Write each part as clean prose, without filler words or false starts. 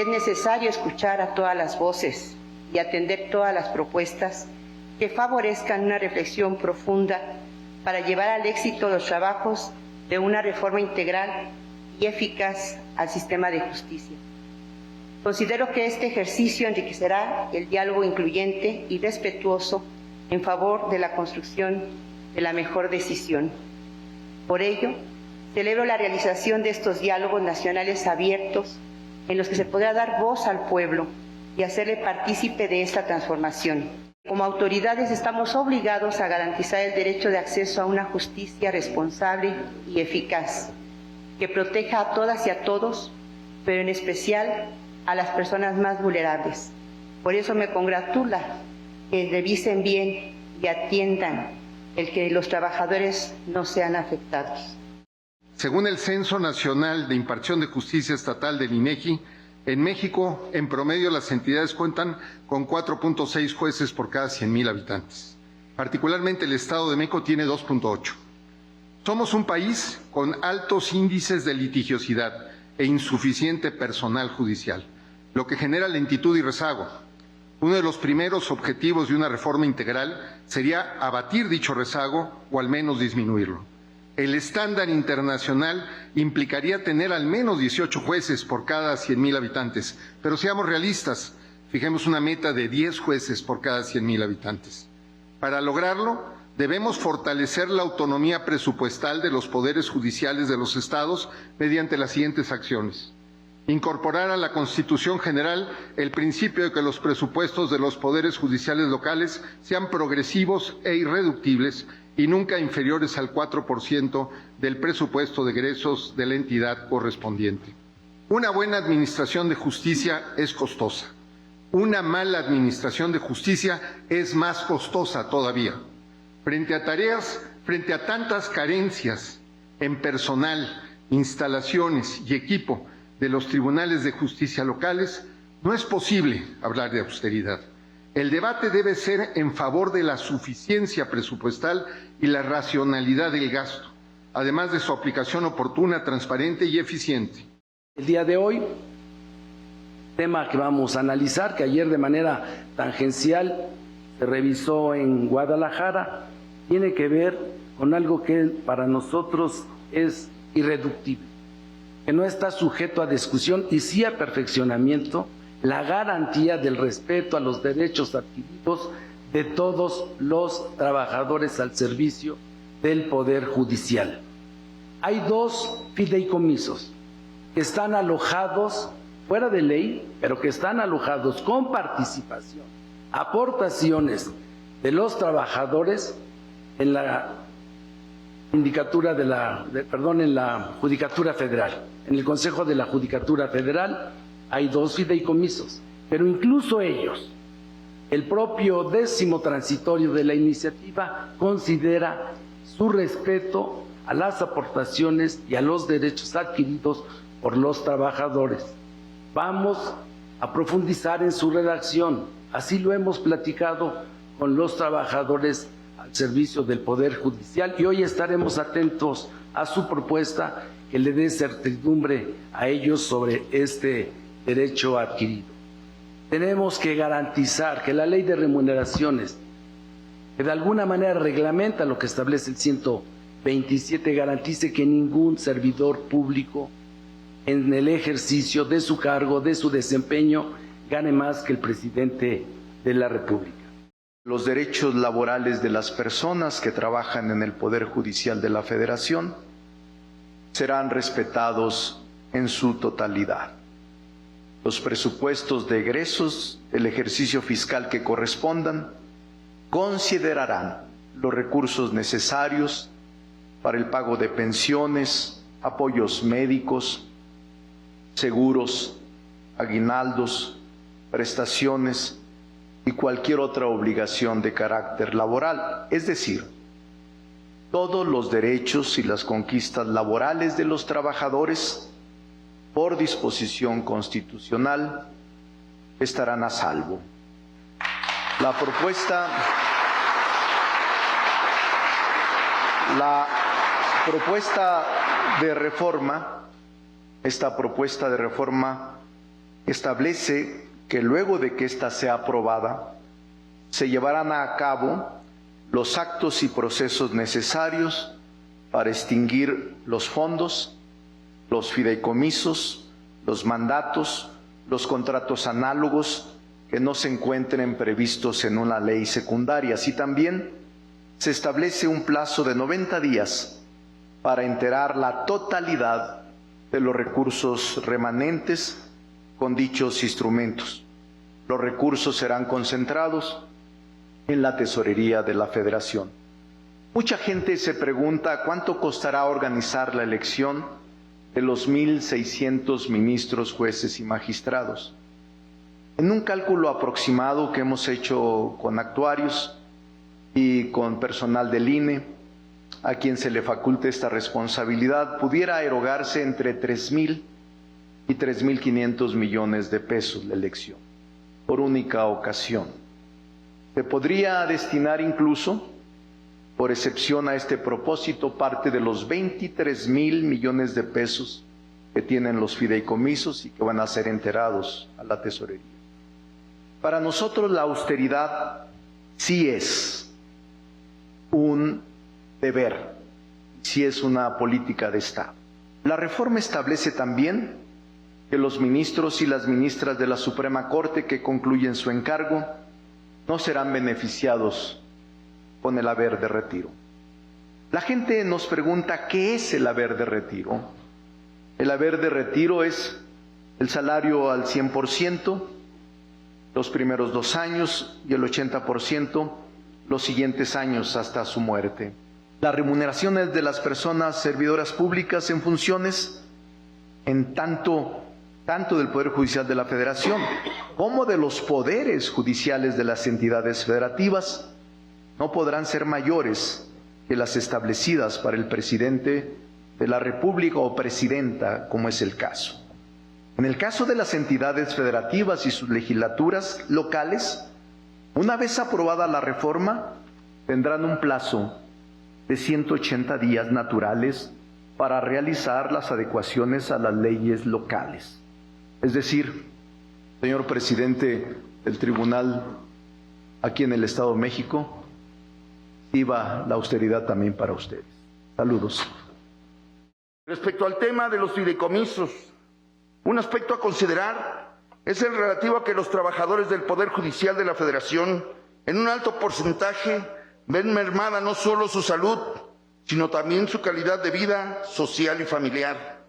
es necesario escuchar a todas las voces y atender todas las propuestas que favorezcan una reflexión profunda para llevar al éxito los trabajos de una reforma integral y eficaz al sistema de justicia. Considero que este ejercicio enriquecerá el diálogo incluyente y respetuoso en favor de la construcción de la mejor decisión. Por ello, celebro la realización de estos diálogos nacionales abiertos en los que se podrá dar voz al pueblo y hacerle partícipe de esta transformación. Como autoridades estamos obligados a garantizar el derecho de acceso a una justicia responsable y eficaz, que proteja a todas y a todos, pero en especial a las personas más vulnerables. Por eso me congratula que revisen bien y atiendan el que los trabajadores no sean afectados. Según el Censo Nacional de Impartición de Justicia Estatal del INEGI, en México, en promedio, las entidades cuentan con 4.6 jueces por cada 100,000 habitantes. Particularmente el Estado de México tiene 2.8. Somos un país con altos índices de litigiosidad e insuficiente personal judicial, lo que genera lentitud y rezago. Uno de los primeros objetivos de una reforma integral sería abatir dicho rezago o al menos disminuirlo. El estándar internacional implicaría tener al menos 18 jueces por cada 100,000 habitantes, pero seamos realistas, fijemos una meta de 10 jueces por cada 100,000 habitantes. Para lograrlo, debemos fortalecer la autonomía presupuestal de los poderes judiciales de los estados mediante las siguientes acciones. Incorporar a la Constitución General el principio de que los presupuestos de los poderes judiciales locales sean progresivos e irreductibles y nunca inferiores al 4% del presupuesto de egresos de la entidad correspondiente. Una buena administración de justicia es costosa. Una mala administración de justicia es más costosa todavía. Frente a tantas carencias en personal, instalaciones y equipo de los tribunales de justicia locales, no es posible hablar de austeridad. El debate debe ser en favor de la suficiencia presupuestal y la racionalidad del gasto, además de su aplicación oportuna, transparente y eficiente. El día de hoy, tema que vamos a analizar, que ayer de manera tangencial se revisó en Guadalajara, tiene que ver con algo que para nosotros es irreductible, que no está sujeto a discusión y sí a perfeccionamiento, la garantía del respeto a los derechos adquiridos de todos los trabajadores al servicio del Poder Judicial. Hay dos fideicomisos que están alojados fuera de ley, pero que están alojados con participación, aportaciones de los trabajadores en la Judicatura Federal. En el Consejo de la Judicatura Federal hay dos fideicomisos, pero incluso ellos, el propio 10º transitorio de la iniciativa considera su respeto a las aportaciones y a los derechos adquiridos por los trabajadores. Vamos a profundizar en su redacción, así lo hemos platicado con los trabajadores al servicio del Poder Judicial y hoy estaremos atentos a su propuesta que le dé certidumbre a ellos sobre este derecho adquirido. Tenemos que garantizar que la ley de remuneraciones, que de alguna manera reglamenta lo que establece el 127, garantice que ningún servidor público en el ejercicio de su cargo, de su desempeño, gane más que el presidente de la República. Los derechos laborales de las personas que trabajan en el Poder Judicial de la Federación serán respetados en su totalidad. Los presupuestos de egresos del ejercicio fiscal que correspondan considerarán los recursos necesarios para el pago de pensiones, apoyos médicos, seguros, aguinaldos, prestaciones y cualquier otra obligación de carácter laboral, es decir, todos los derechos y las conquistas laborales de los trabajadores por disposición constitucional estarán a salvo. La propuesta de reforma, esta propuesta de reforma establece que luego de que ésta sea aprobada, se llevarán a cabo los actos y procesos necesarios para extinguir los fondos, los fideicomisos, los mandatos, los contratos análogos que no se encuentren previstos en una ley secundaria. Así también se establece un plazo de 90 días para enterar la totalidad de los recursos remanentes con dichos instrumentos. Los recursos serán concentrados en la tesorería de la Federación. Mucha gente se pregunta cuánto costará organizar la elección de los 1,600 ministros, jueces y magistrados. En un cálculo aproximado que hemos hecho con actuarios y con personal del INE, a quien se le faculte esta responsabilidad, pudiera erogarse entre 3,000 y 3,500 millones de pesos la elección, por única ocasión. Se podría destinar incluso, por excepción a este propósito, parte de los 23,000 millones de pesos que tienen los fideicomisos y que van a ser enterados a la tesorería. Para nosotros la austeridad sí es un deber, sí es una política de Estado. La reforma establece también que los ministros y las ministras de la Suprema Corte que concluyen su encargo no serán beneficiados con el haber de retiro. La gente nos pregunta, ¿qué es el haber de retiro? El haber de retiro es el salario al 100% los primeros 2 años y el 80% los siguientes años hasta su muerte. Las remuneraciones de las personas servidoras públicas en funciones, en tanto del Poder Judicial de la Federación como de los poderes judiciales de las entidades federativas, no podrán ser mayores que las establecidas para el presidente de la República o presidenta, como es el caso. En el caso de las entidades federativas y sus legislaturas locales, una vez aprobada la reforma, tendrán un plazo de 180 días naturales para realizar las adecuaciones a las leyes locales. Es decir, señor presidente del tribunal, aquí en el Estado de México, iba la austeridad también para ustedes. Saludos. Respecto al tema de los fideicomisos, un aspecto a considerar es el relativo a que los trabajadores del Poder Judicial de la Federación, en un alto porcentaje, ven mermada no solo su salud, sino también su calidad de vida social y familiar,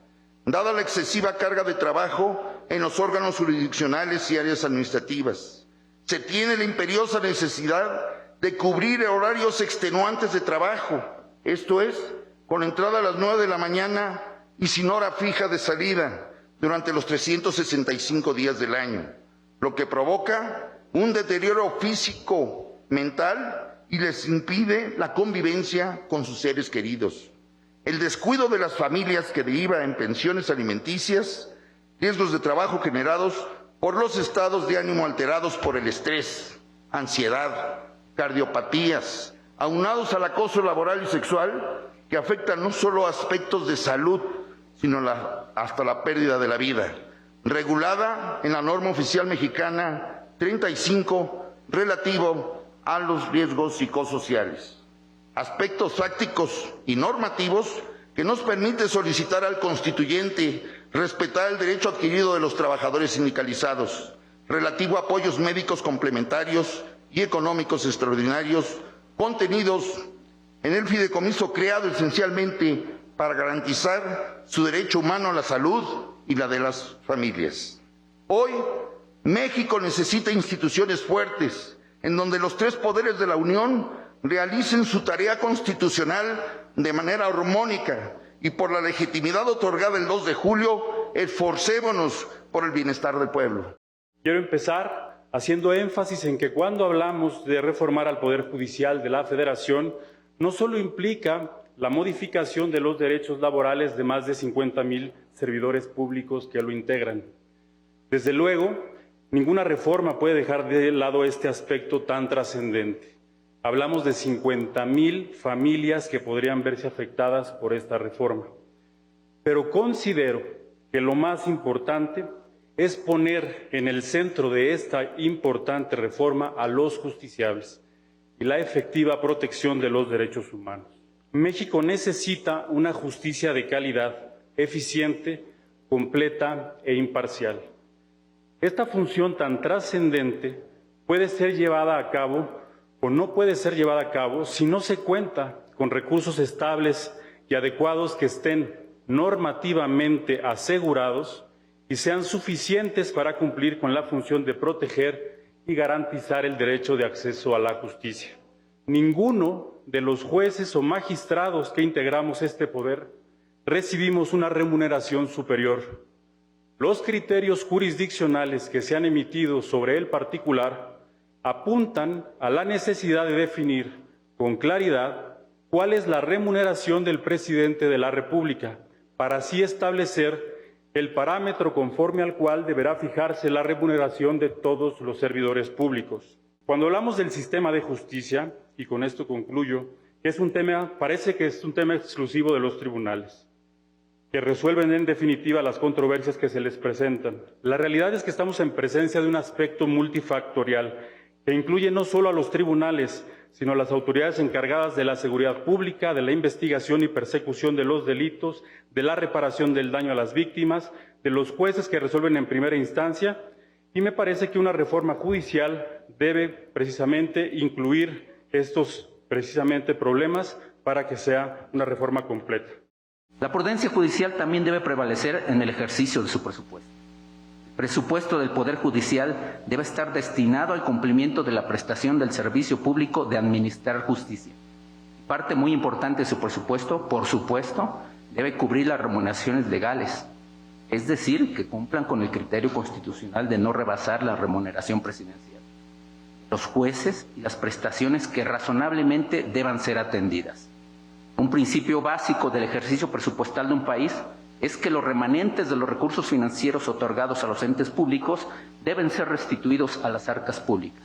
dada la excesiva carga de trabajo en los órganos jurisdiccionales y áreas administrativas. Se tiene la imperiosa necesidad de cubrir horarios extenuantes de trabajo, esto es, con entrada a las 9 de la mañana y sin hora fija de salida, durante los 365 días del año, lo que provoca un deterioro físico, mental y les impide la convivencia con sus seres queridos. El descuido de las familias que deriva en pensiones alimenticias, riesgos de trabajo generados por los estados de ánimo alterados por el estrés, ansiedad, cardiopatías, aunados al acoso laboral y sexual que afectan no solo aspectos de salud, sino hasta la pérdida de la vida, regulada en la norma oficial mexicana 35 relativo a los riesgos psicosociales. Aspectos fácticos y normativos que nos permite solicitar al constituyente respetar el derecho adquirido de los trabajadores sindicalizados, relativo a apoyos médicos complementarios y económicos extraordinarios contenidos en el fideicomiso creado esencialmente para garantizar su derecho humano a la salud y la de las familias. Hoy, México necesita instituciones fuertes, en donde los 3 poderes de la Unión realicen su tarea constitucional de manera armónica y por la legitimidad otorgada el 2 de julio, esforcémonos por el bienestar del pueblo. Quiero empezar haciendo énfasis en que cuando hablamos de reformar al Poder Judicial de la Federación, no solo implica la modificación de los derechos laborales de más de 50,000 servidores públicos que lo integran. Desde luego, ninguna reforma puede dejar de lado este aspecto tan trascendente. Hablamos de 50,000 familias que podrían verse afectadas por esta reforma. Pero considero que lo más importante es poner en el centro de esta importante reforma a los justiciables y la efectiva protección de los derechos humanos. México necesita una justicia de calidad, eficiente, completa e imparcial. Esta función tan trascendente puede ser llevada a cabo o no puede ser llevada a cabo si no se cuenta con recursos estables y adecuados que estén normativamente asegurados y sean suficientes para cumplir con la función de proteger y garantizar el derecho de acceso a la justicia. Ninguno de los jueces o magistrados que integramos este poder recibimos una remuneración superior. Los criterios jurisdiccionales que se han emitido sobre el particular apuntan a la necesidad de definir con claridad cuál es la remuneración del presidente de la República, para así establecer el parámetro conforme al cual deberá fijarse la remuneración de todos los servidores públicos. Cuando hablamos del sistema de justicia, y con esto concluyo, parece que es un tema exclusivo de los tribunales, que resuelven en definitiva las controversias que se les presentan. La realidad es que estamos en presencia de un aspecto multifactorial que incluye no solo a los tribunales, sino a las autoridades encargadas de la seguridad pública, de la investigación y persecución de los delitos, de la reparación del daño a las víctimas, de los jueces que resuelven en primera instancia, y me parece que una reforma judicial debe precisamente incluir estos problemas para que sea una reforma completa. La prudencia judicial también debe prevalecer en el ejercicio de su presupuesto. El presupuesto del Poder Judicial debe estar destinado al cumplimiento de la prestación del servicio público de administrar justicia. Parte muy importante de su presupuesto, por supuesto, debe cubrir las remuneraciones legales, es decir, que cumplan con el criterio constitucional de no rebasar la remuneración presidencial, los jueces y las prestaciones que razonablemente deban ser atendidas. Un principio básico del ejercicio presupuestal de un país es que los remanentes de los recursos financieros otorgados a los entes públicos deben ser restituidos a las arcas públicas.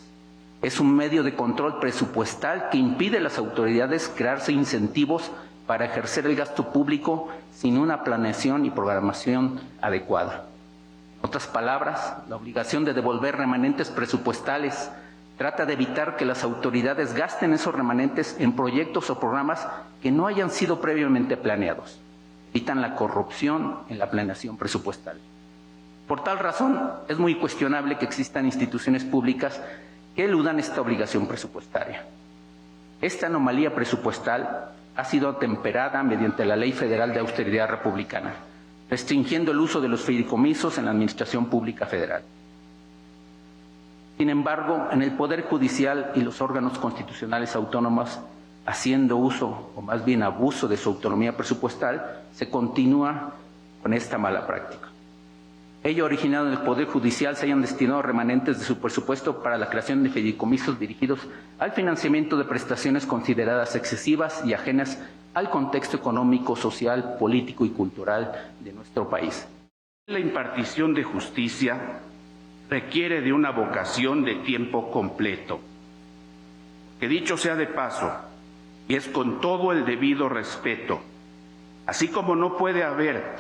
Es un medio de control presupuestal que impide a las autoridades crearse incentivos para ejercer el gasto público sin una planeación y programación adecuada. En otras palabras, la obligación de devolver remanentes presupuestales trata de evitar que las autoridades gasten esos remanentes en proyectos o programas que no hayan sido previamente planeados. Evitan la corrupción en la planeación presupuestal. Por tal razón, es muy cuestionable que existan instituciones públicas que eludan esta obligación presupuestaria. Esta anomalía presupuestal ha sido atemperada mediante la Ley Federal de Austeridad Republicana, restringiendo el uso de los fideicomisos en la Administración Pública Federal. Sin embargo, en el Poder Judicial y los órganos constitucionales autónomos, haciendo uso, o más bien abuso de su autonomía presupuestal, se continúa con esta mala práctica. Ello ha originado en el Poder Judicial se hayan destinado remanentes de su presupuesto para la creación de fideicomisos dirigidos al financiamiento de prestaciones consideradas excesivas y ajenas al contexto económico, social, político y cultural de nuestro país. La impartición de justicia requiere de una vocación de tiempo completo. Que dicho sea de paso, y es con todo el debido respeto, así como no puede haber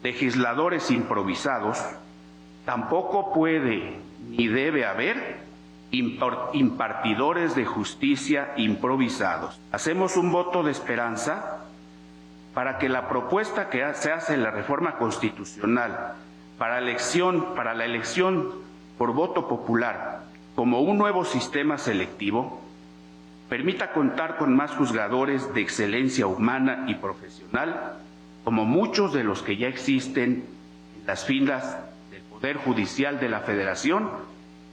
legisladores improvisados, tampoco puede ni debe haber impartidores de justicia improvisados. Hacemos un voto de esperanza para que la propuesta que se hace en la reforma constitucional para la elección por voto popular como un nuevo sistema selectivo permita contar con más juzgadores de excelencia humana y profesional, como muchos de los que ya existen en las filas del Poder Judicial de la Federación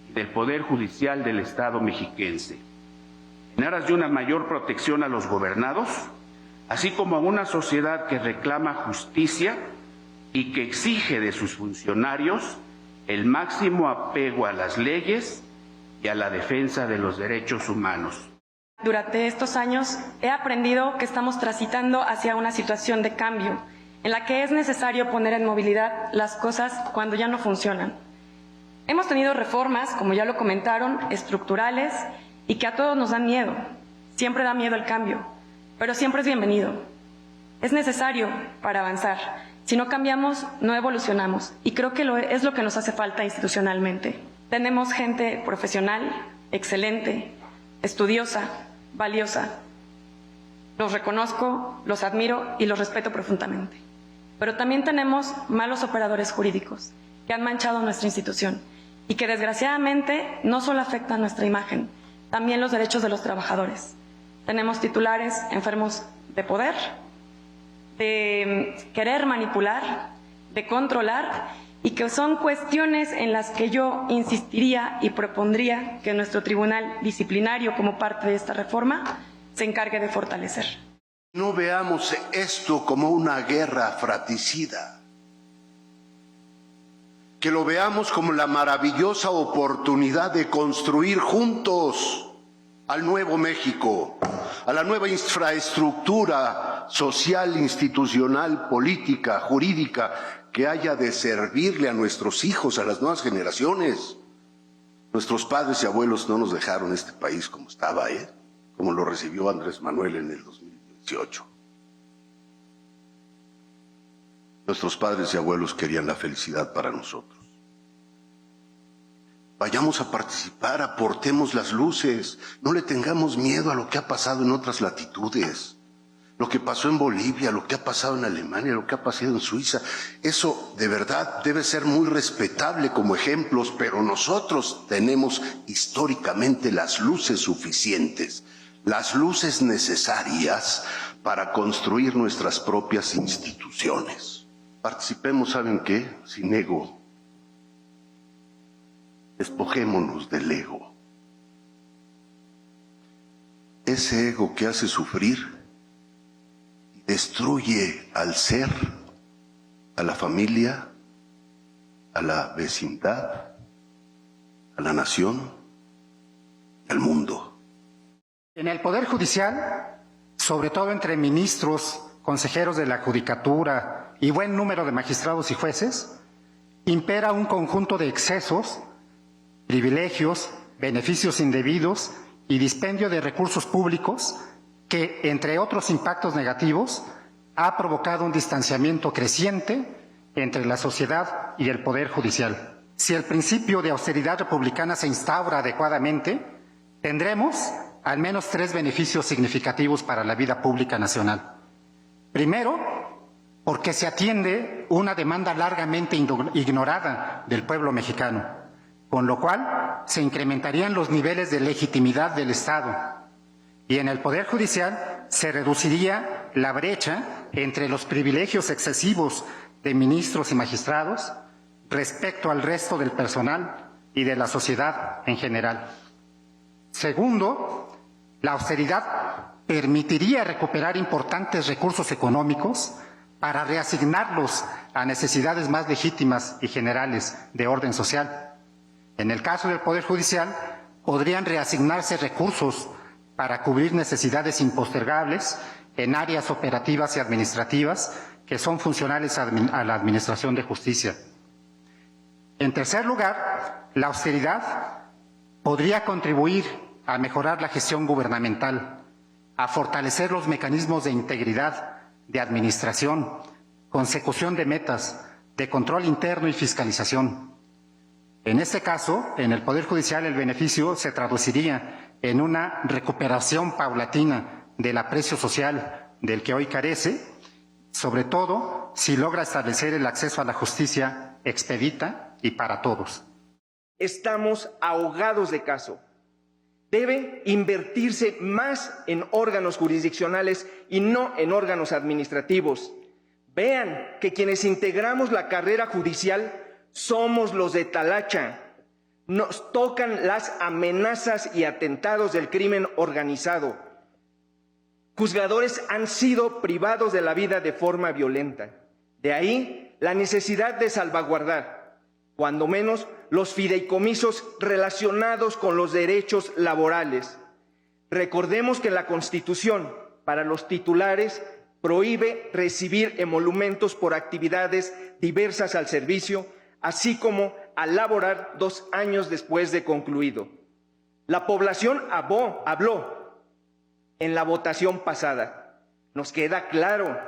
y del Poder Judicial del Estado mexiquense. En aras de una mayor protección a los gobernados, así como a una sociedad que reclama justicia y que exige de sus funcionarios el máximo apego a las leyes y a la defensa de los derechos humanos. Durante estos años he aprendido que estamos transitando hacia una situación de cambio, en la que es necesario poner en movilidad las cosas cuando ya no funcionan. Hemos tenido reformas, como ya lo comentaron, estructurales y que a todos nos dan miedo. Siempre da miedo el cambio, pero siempre es bienvenido. Es necesario para avanzar. Si no cambiamos, no evolucionamos. Y creo que es lo que nos hace falta institucionalmente. Tenemos gente profesional, excelente, estudiosa, valiosa. Los reconozco, los admiro y los respeto profundamente. Pero también tenemos malos operadores jurídicos que han manchado nuestra institución y que desgraciadamente no solo afectan nuestra imagen, también los derechos de los trabajadores. Tenemos titulares enfermos de poder, de querer manipular, de controlar, y que son cuestiones en las que yo insistiría y propondría que nuestro tribunal disciplinario, como parte de esta reforma, se encargue de fortalecer. No veamos esto como una guerra fratricida, que lo veamos como la maravillosa oportunidad de construir juntos al nuevo México, a la nueva infraestructura social, institucional, política, jurídica, que haya de servirle a nuestros hijos, a las nuevas generaciones. Nuestros padres y abuelos no nos dejaron este país como estaba, como lo recibió Andrés Manuel en el 2018. Nuestros padres y abuelos querían la felicidad para nosotros. Vayamos a participar, aportemos las luces, no le tengamos miedo a lo que ha pasado en otras latitudes, lo que pasó en Bolivia, lo que ha pasado en Alemania, lo que ha pasado en Suiza. Eso de verdad debe ser muy respetable como ejemplos, pero nosotros tenemos históricamente las luces suficientes, las luces necesarias para construir nuestras propias instituciones. Participemos, ¿saben qué? Sin ego. Despojémonos del ego. Ese ego que hace sufrir y destruye al ser, a la familia, a la vecindad, a la nación y al mundo. En el Poder Judicial, sobre todo entre ministros, consejeros de la Judicatura y buen número de magistrados y jueces, impera un conjunto de excesos, privilegios, beneficios indebidos y dispendio de recursos públicos que, entre otros impactos negativos, ha provocado un distanciamiento creciente entre la sociedad y el Poder Judicial. Si el principio de austeridad republicana se instaura adecuadamente, tendremos al menos 3 beneficios significativos para la vida pública nacional. Primero, porque se atiende una demanda largamente ignorada del pueblo mexicano, con lo cual se incrementarían los niveles de legitimidad del Estado. Y en el Poder Judicial se reduciría la brecha entre los privilegios excesivos de ministros y magistrados respecto al resto del personal y de la sociedad en general. Segundo, la austeridad permitiría recuperar importantes recursos económicos para reasignarlos a necesidades más legítimas y generales de orden social. En el caso del Poder Judicial, podrían reasignarse recursos para cubrir necesidades impostergables en áreas operativas y administrativas que son funcionales a la Administración de Justicia. En tercer lugar, la austeridad podría contribuir a mejorar la gestión gubernamental, a fortalecer los mecanismos de integridad, de administración, consecución de metas, de control interno y fiscalización. En este caso, en el Poder Judicial, el beneficio se traduciría en una recuperación paulatina del aprecio social del que hoy carece, sobre todo si logra establecer el acceso a la justicia expedita y para todos. Estamos ahogados de caso. Debe invertirse más en órganos jurisdiccionales y no en órganos administrativos. Vean que quienes integramos la carrera judicial somos los de talacha. Nos tocan las amenazas y atentados del crimen organizado. Juzgadores han sido privados de la vida de forma violenta. De ahí la necesidad de salvaguardar, cuando menos, los fideicomisos relacionados con los derechos laborales. Recordemos que la Constitución, para los titulares, prohíbe recibir emolumentos por actividades diversas al servicio, así como a laborar 2 años después de concluido. La población habló en la votación pasada. Nos queda claro,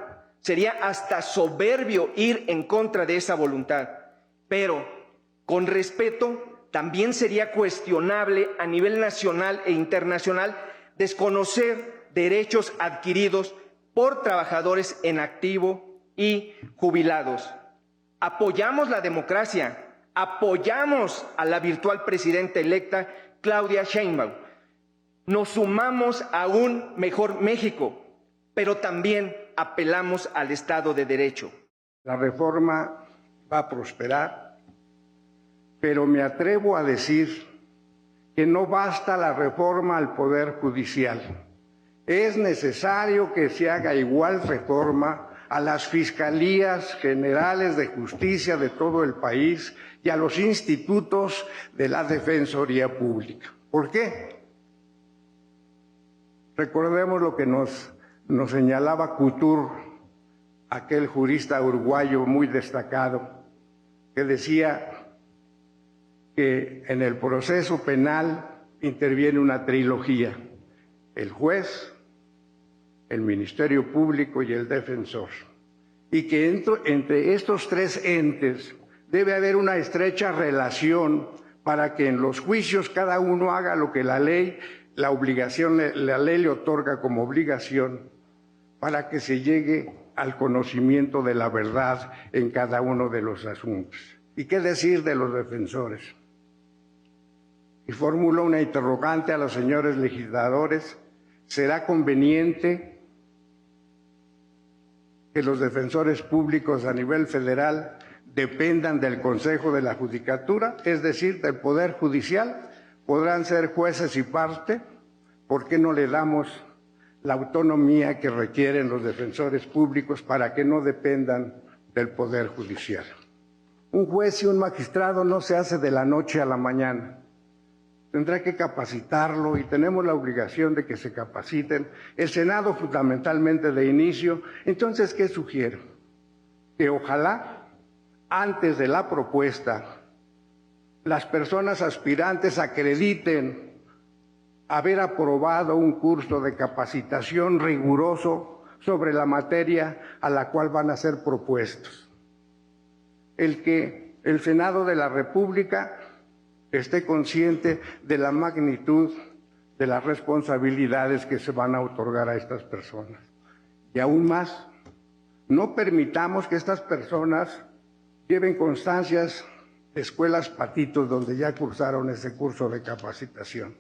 Sería hasta soberbio ir en contra de esa voluntad. Pero, con respeto, también sería cuestionable a nivel nacional e internacional desconocer derechos adquiridos por trabajadores en activo y jubilados. Apoyamos la democracia, apoyamos a la virtual presidenta electa Claudia Sheinbaum. Nos sumamos a un mejor México, pero también apelamos al Estado de Derecho. La reforma va a prosperar, pero me atrevo a decir que no basta la reforma al Poder Judicial. Es necesario que se haga igual reforma a las Fiscalías Generales de Justicia de todo el país y a los institutos de la Defensoría Pública. ¿Por qué? Recordemos lo que nos señalaba Couture, aquel jurista uruguayo muy destacado, que decía que en el proceso penal interviene una trilogía: el juez, el Ministerio Público y el defensor, y que entre estos tres entes debe haber una estrecha relación para que en los juicios cada uno haga lo que la ley le otorga como obligación, para que se llegue al conocimiento de la verdad en cada uno de los asuntos. ¿Y qué decir de los defensores? Y formulo una interrogante a los señores legisladores: ¿será conveniente que los defensores públicos a nivel federal dependan del Consejo de la Judicatura, es decir, del Poder Judicial? ¿Podrán ser jueces y parte? ¿Por qué no le damos la autonomía que requieren los defensores públicos para que no dependan del Poder Judicial? Un juez y un magistrado no se hace de la noche a la mañana. Tendrá que capacitarlo y tenemos la obligación de que se capaciten. El Senado fundamentalmente de inicio. Entonces, ¿qué sugiero? Que ojalá antes de la propuesta las personas aspirantes acrediten haber aprobado un curso de capacitación riguroso sobre la materia a la cual van a ser propuestos. El que el Senado de la República esté consciente de la magnitud de las responsabilidades que se van a otorgar a estas personas. Y aún más, no permitamos que estas personas lleven constancias de escuelas patitos donde ya cursaron ese curso de capacitación.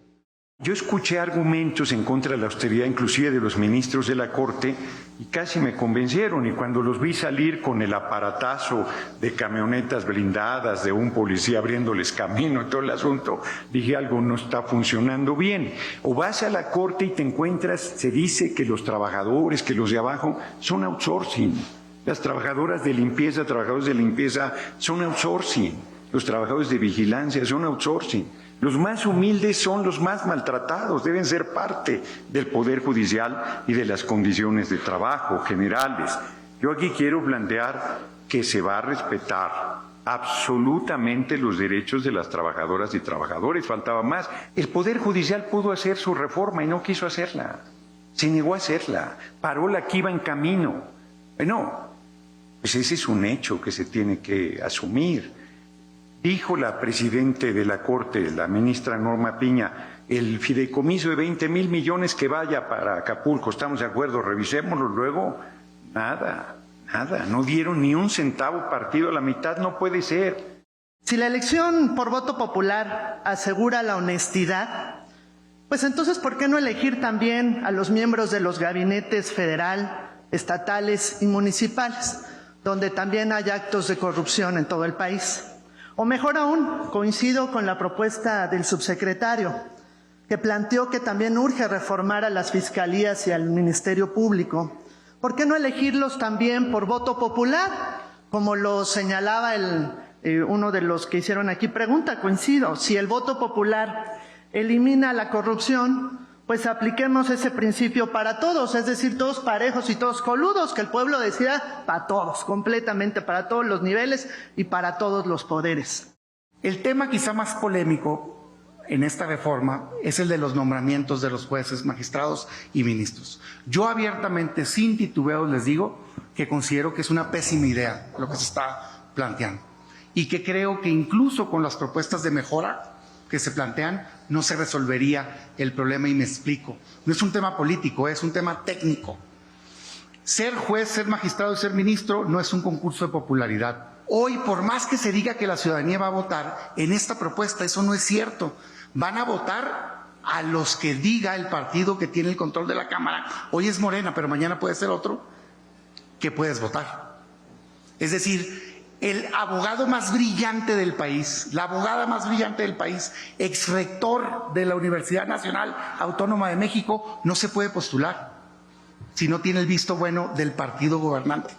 Yo escuché argumentos en contra de la austeridad, inclusive de los ministros de la Corte, y casi me convencieron. Y cuando los vi salir con el aparatazo de camionetas blindadas, de un policía abriéndoles camino y todo el asunto, dije: algo no está funcionando bien. O vas a la Corte y te encuentras, se dice que los trabajadores, que los de abajo, son outsourcing. Las trabajadoras de limpieza, trabajadores de limpieza, son outsourcing. Los trabajadores de vigilancia son outsourcing. Los más humildes son los más maltratados, deben ser parte del Poder Judicial y de las condiciones de trabajo generales. Yo aquí quiero plantear que se va a respetar absolutamente los derechos de las trabajadoras y trabajadores, faltaba más. El Poder Judicial pudo hacer su reforma y no quiso hacerla, se negó a hacerla, paró la que iba en camino. Bueno, pues ese es un hecho que se tiene que asumir. Dijo la presidente de la Corte, la ministra Norma Piña, el fideicomiso de 20 mil millones que vaya para Acapulco, ¿estamos de acuerdo? Revisémoslo luego. Nada, no dieron ni un centavo partido a la mitad, no puede ser. Si la elección por voto popular asegura la honestidad, pues entonces ¿por qué no elegir también a los miembros de los gabinetes federal, estatales y municipales, donde también hay actos de corrupción en todo el país? O mejor aún, coincido con la propuesta del subsecretario, que planteó que también urge reformar a las fiscalías y al Ministerio Público. ¿Por qué no elegirlos también por voto popular? Como lo señalaba uno de los que hicieron aquí pregunta, coincido. Si el voto popular elimina la corrupción, pues apliquemos ese principio para todos, es decir, todos parejos y todos coludos, que el pueblo decida para todos, completamente, para todos los niveles y para todos los poderes. El tema quizá más polémico en esta reforma es el de los nombramientos de los jueces, magistrados y ministros. Yo abiertamente, sin titubeos, les digo que considero que es una pésima idea lo que se está planteando y que creo que incluso con las propuestas de mejora que se plantean no se resolvería el problema, y me explico. No es un tema político, es un tema técnico. Ser juez, ser magistrado y ser ministro no es un concurso de popularidad. Hoy, por más que se diga que la ciudadanía va a votar en esta propuesta, eso no es cierto. Van a votar a los que diga el partido que tiene el control de la Cámara. Hoy es Morena, pero mañana puede ser otro, que puedes votar. Es decir, el abogado más brillante del país, la abogada más brillante del país, ex rector de la Universidad Nacional Autónoma de México, no se puede postular si no tiene el visto bueno del partido gobernante.